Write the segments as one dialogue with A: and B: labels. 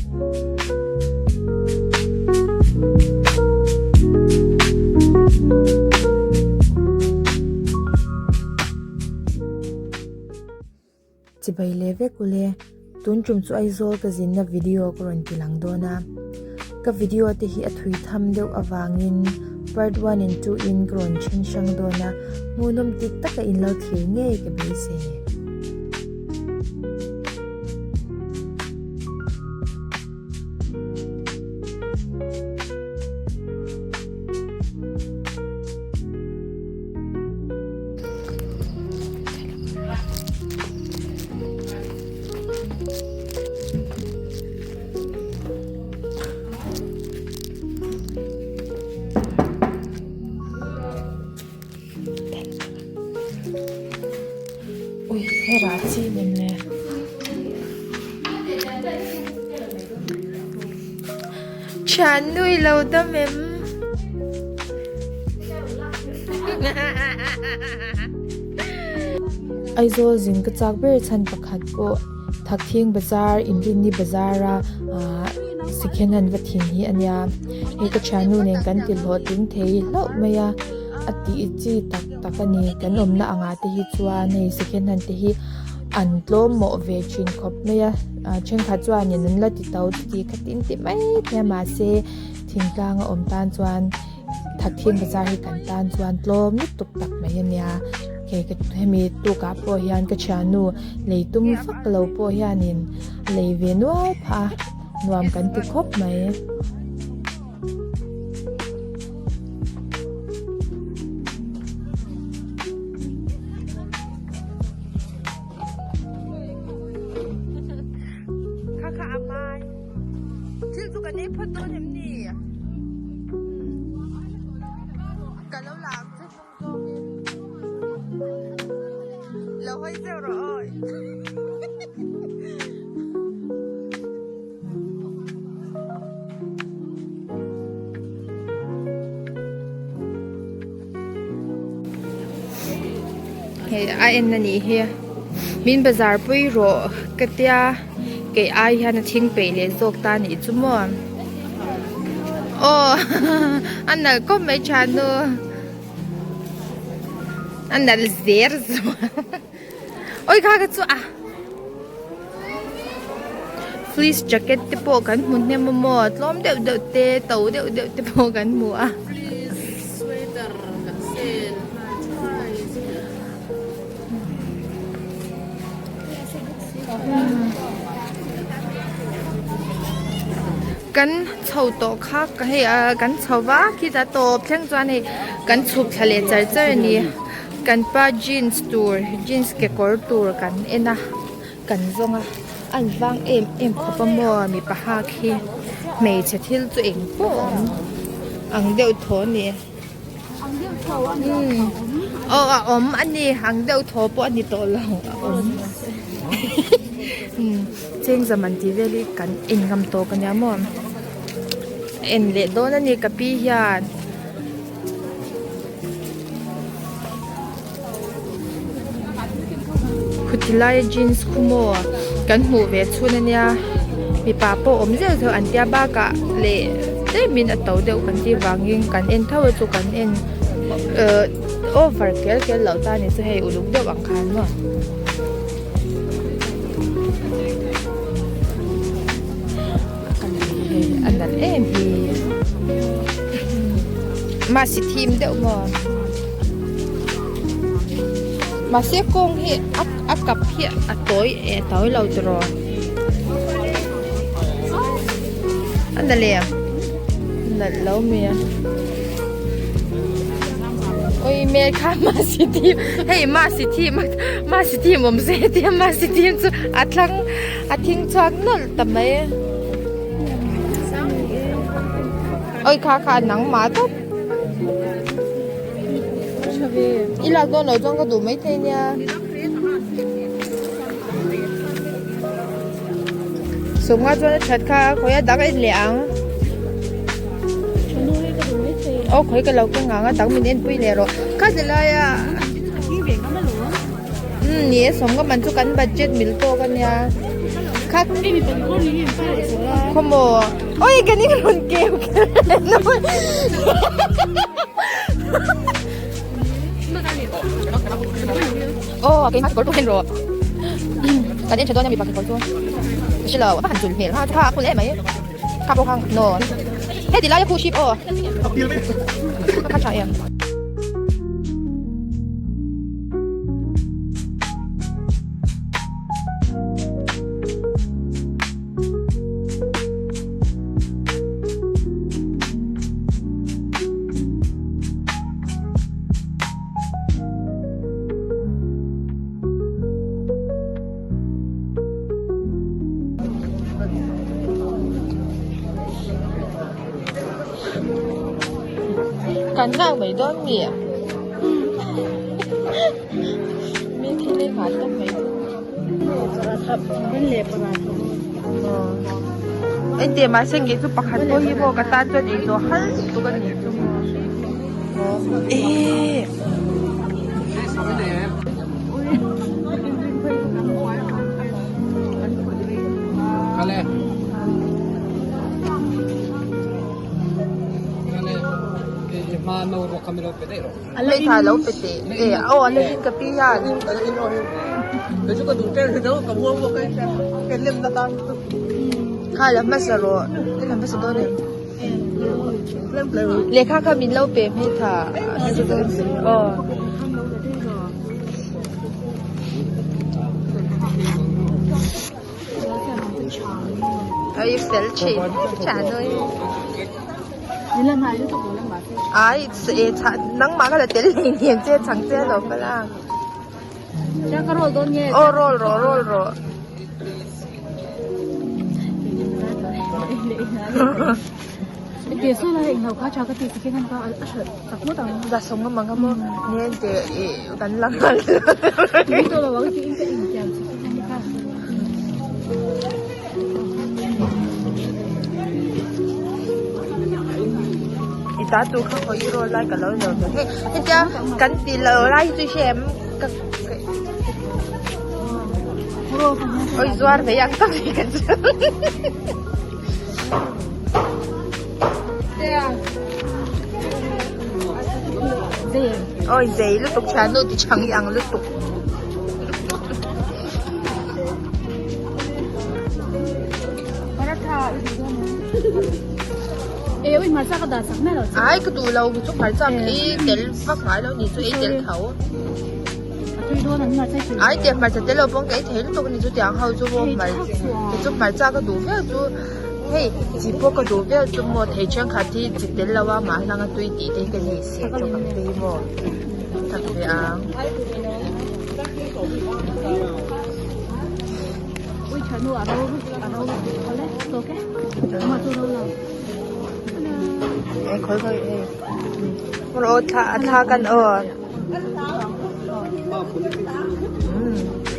A: จิบเลเวกุเลตุนจุมสุไอโซกจินนะวิดีโอกรอนติลังโดนะกับวิดีโอที่ฮิอัตุยทำเดียวอวางิน part 1 and 2 in กรอนชินชังโดนะงูนมติดตะกอินเราเทียงเง่กับบิเซให้ราชีมันเนี่ยฉันนุ้ยเราตั้งเมมไอโซจิงก็จากเบอร์ชันประคัดโบทักเที่ยงบาซาร์อินดินีบาซาร์สิเคนนันวัดทิ้งฮีอันยาเอกฉันนุ้ยเนี่ยกันติดหัวทิ้งเทยแล้วไม่ยาอติอิจิตักนี่กันอมน่าอ่างติฮิจวานในสิเคนนันติฮิอันโลมโมเวชินคบไม่ยาเช่นขัดจวนยันนั้นละติดเตาติขัดตินติไม่เนี่ยมาเซทิ้งกลางอมตานจวนทักเที่ยงบาซาร์ให้กันตานจวนโลมนิตุกตักไม่ยันยาเกก็ให้มีตัวกับพยันกชานูเลยตุ้มฟักเราพยันินเลยเวนว่าพานวมกันติคบไหมข้าอามาที่สุกันนี้พอตัวเห็นนี่กันแล้วหลังจะฟงเราให้เจ้าร้อยเฮ้ยไอ้นั่นนี่เฮียมินบาซาร์ปุยโรกเตียเกยไอ้ฮันทิ้งไปเลยโจกตานี่จุ่มโอ้อันนั้นก็ไม่ชันเนอะอันนั้นเสียร์สโอ้ยข้าก็จู่อ่ะฟลีสแจ็คเก็ตที่พอกันหมุนเนี่ยมัวล้อมเดี๋ยวเตะเต่าเดี๋ยวที่พอกันมัวกันชาวโตคักให้กันชาวว่าคิดจะโตเพียงจวนให้กันชุบทะเลใจเจอนี่กันป้าจีนส์ตัวจีนส์เกกอร์ตัวกันเอ็นะกันจงอันวางเอ็มขบมัวมีปะฮาคีไม่จะทิลตัวเองป้อนอังเดียวโถนี่อันนี้อังเดียวโถป้อนนี่โตแล้วเช่นสมันที่เวลิกันเอ็นกำโตกันยามอนเอ็นเลดโดนั่นนี่กับพี่ยานคุติลายจีนส์คุโมกันหูเวชุนันเนี่ยมีป้าโปอมเจ้าเธออันเดียบ้ากะเล่ได้มินอัตโตเดียวกันที่วางยิงกันเอ็นเท่าจุกันเอ็นโอเวอร์เกลเหล่าตาเนี่ยจะให้อุลุกเดียวอังคารมั้งอันนั้นเอ็มพีมาสิทีมเดียวมั้งมาเสียกงเฮอักกับเฮียอัตโต้เต่าเราจะรออันนั้นเลยนั่นเราเมียโอ้ยเมียข้ามาสิทีมเฮ้ยมาสิทีมผมเสียทีมมาสิทีมสุดอัดทิ้งชักนั่นทำไมโอ้ยข้าหนังหมาตุ๊บอีหลักตัวหน่อยจ้องก็ดูไม่เท่เนี่ยสมมติว่าชัดค่ะเขาอยากดักไอ้เหลียงโอ้เขาก็เราก็งานก็ดักมันเอ็นปุ้ยเลยหรอข้าจะเลยอ่ะนี่สมก็มันทุกกันบัดเจ็ตมิลโตกันเนี่ย khác không mồ ôi cái này còn kêu nói ô cái mắt có đuôi rồi cái này cho tôi nhà bị bạc có đuôi cái là bắt hành chuẩn miệng ha cho cô lẽ mấy cặp bông hàng nổ thế thì lại khu ship ô cắt chọi emกันข้างไม่ต้องเมียไม่ที่เล่นหวานต้องไม่เป็นเล็บอะไรไอเดียมาเส้นกี่ตัวปักหันตัวฮีโร่กับตาตัวนี้ตัวหันตัวกันนี่ตัวเอ๊ะ
B: อะไรมาโนโรคาเมโลเปเตโร
A: ไม่ถ่ายแล้วไปเตะเออเอาอะไรกินกับพี่ยาดิ
B: แต่ชุกดูเต้นเนาะกับวัววัวกันเป็นเล่มตาตา
A: ถ่ายแล้วไม่สโลนี่ทำไม่สโลเลยเลขาขมิ้นเล่าเปรไม่ถ่ายอ๋อไอ้เฟลชิฉันเลยai sẽ nắng mà cái là tiền liền liền chơi chẳng chơi rồi phải là
C: chắc có rồi con nghe
A: ô rồi
C: để số là hình hậu khá cho cái tiền cái ngân có tập mất rồi
A: đã sống cái măng không nghe thì đánh lắm
C: chúng tôi là cái chuyện cái hình chàng
A: ta tu không có euro lại cả lâu rồi thế thế chứ cắn tỷ lỡ lại tôi xem các ôi doar phải ăn tao gì cần ôi giấy lúc tục chán rồi thì chẳng ăn lúc tục
C: ê mà sao cái đàn sáng này rồi
A: ai cái tủ lâu chút phải rằng ý đến phát phải đâu nhìn tôi ý đến thấu ai tiền mà sẽ lâu bông cái thế lúc tôi nhìn tôi tiếng hậu tôi bông mà chút phải ra cái tủ phía tôi hey chỉ có cái tủ phía tôi mua thấy thlenkat thì chỉ đến lâu mà là tôi đi đến cái gì sẽ cho cái gì mà thật vậy à
C: ui trời nu ở đâu có lẽ tôi cái mà tôi đâu là
A: 에 걸걸 에 그럼 다กัน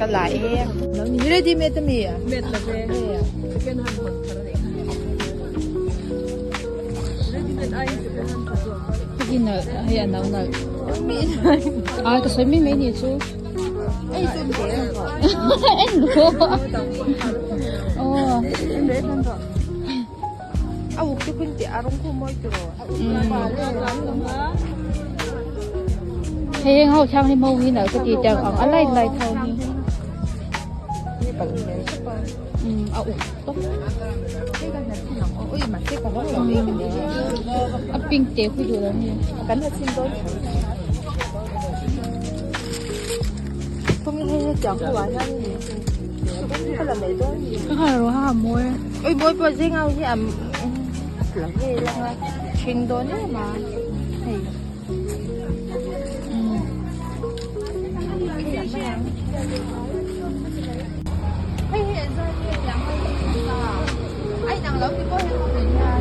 A: กันหลายเองแล้วมีเรดี้เมดมีอ่ะ
C: เม็ดละเจ้เป็นหันหมดคาราเดะเรดี้เม็ดไอ้เป็นหันคาราเดะกินน่ะให้อันนั้นน่ะมีอ่ะก็สวยไม่นี่จู
A: ไอ้ซุ่มเด้อ
C: เอ็นโหอ๋อเอ็นเด้อนั่นก็
A: 아 웃겨 근데 아롱코 뭐 있더라
C: 행 hậu trang hay mâu như nào cái gì chẳng ở lại lại thôi
A: 아 웃겨 ôi mà cái còn có lòng đi
C: ấp pin téo cái gì đó nha
A: cắn là xin tôi không nghe chọn của bạn nha cái là mày tôi
C: cái hàng rồi hàng môi
A: ôi môi bơ riêng ao chứ là gì là chuyên đồ nữa mà thì hiện giờ thì làm anh đang lấy cái bôi không đến nhà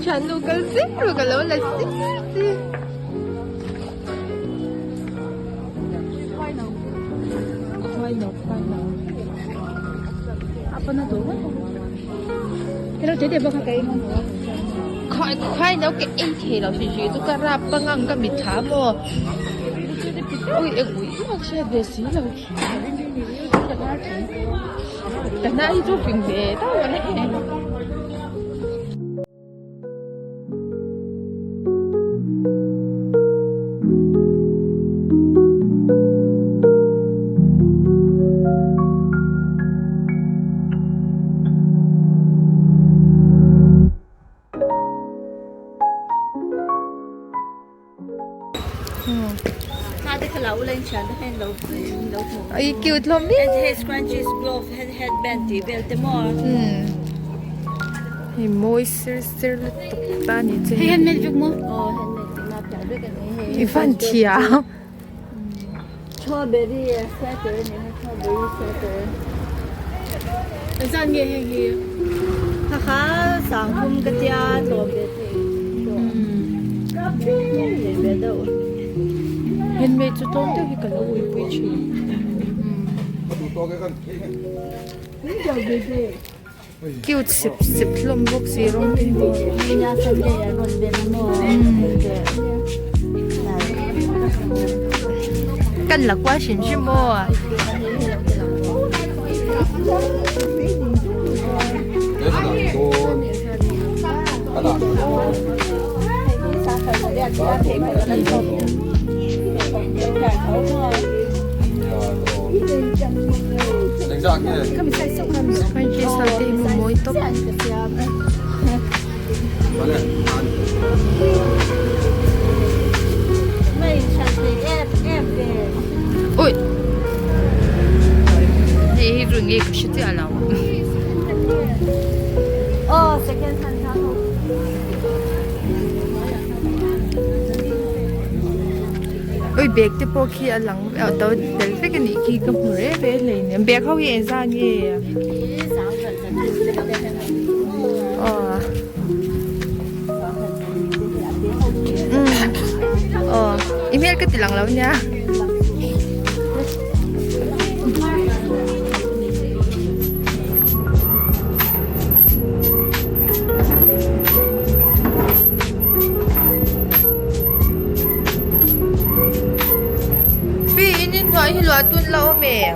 A: chẳng đủ cái xích rồi cái lỗ là xích
C: apa na to pero jadi apa kayak ini
A: khoai nấu cái ấy thì là gì gì tôi cả ra băng ăn cái mít thả mò ui em ui mà xe về xí là khí cái này cho phim về đâu mà này Ay, cute lang
C: And his scrunchies glove headband belt more.
A: Hey, moisture tuk ta ni che.
C: Hey, handmade big mo. Oh, handmade not that big and
A: Hey, fan tia.
C: Strawberry sweater, strawberry sweater. Saan ye he? Kaka sang hum ka tia do be te.
A: Handmade chu tom te hi kala ui pui chi. Cute sip lom bok si rong ti mo.
C: Nya sa de ron be mo.
A: Kan la kwa shin shi mo. Crunchy salty mo mo ito. Ui. Hey, rungi ko siya ti alam.
C: Oh, second hand ha.
A: Ui, bag ti po ki alang. Tao dal fe kan iki ka pure be le ne. Bag ho ye san ye. Oh. Oh, email ka tilang law niya. Hi lo atun lao me.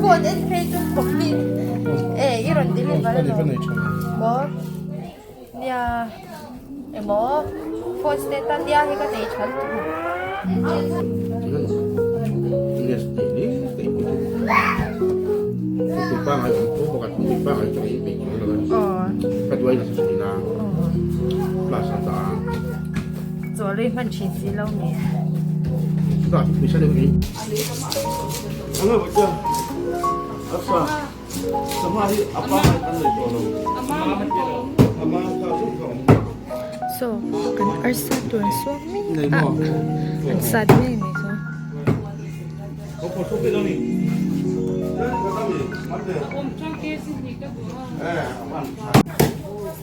A: Phone and pay to commute. 이런 deliver 뭐? 야, 뭐? phone station dia he ka dei chan.
B: Ini ini itu bang itu bukan bang itu ini kedua ini sudah plaza
A: Sorry, man cheesy lo me.
B: sudah bisa lagi. Halo bocah. Apa? Semua hari apa makan itu? Ama
A: So, kan arsa tuan suami. Ang sad me ni so.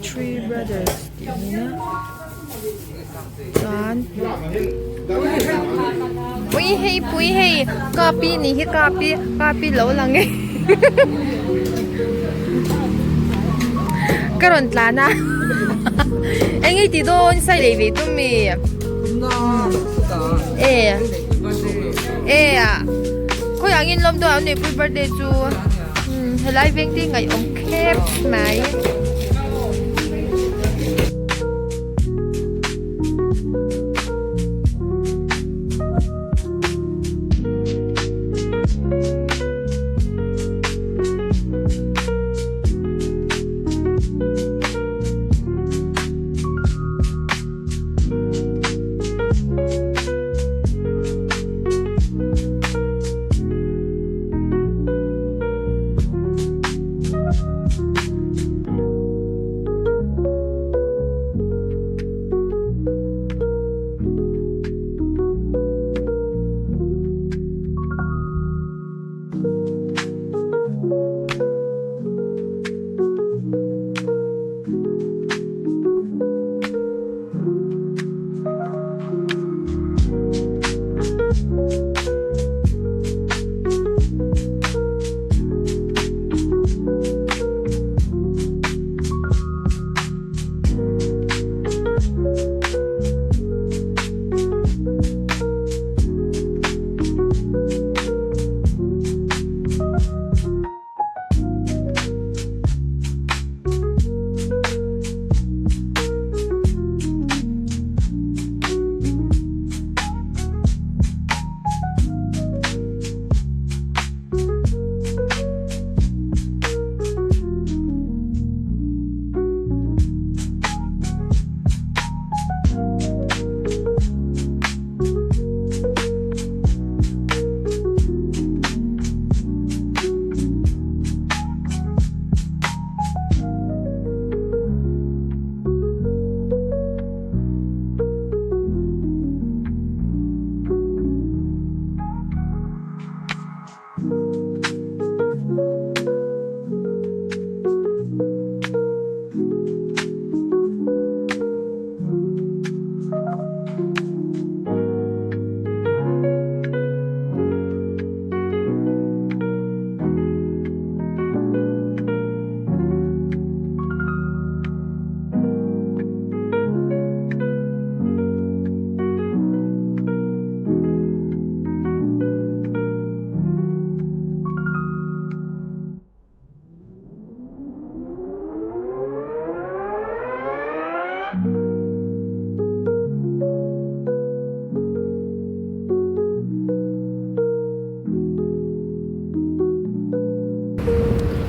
A: Three brothers. Yun na. Saan? Pui hey. Copy ni hi copy lo lang eh. Karon tla na. Anh ấy thì tôi say lấy về tụi mình. À, có yang in lom tôi ăn này birthday chú. Hello, 20 ngày ông Crepes mai.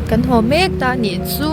A: Kan ho mek ta ni chu.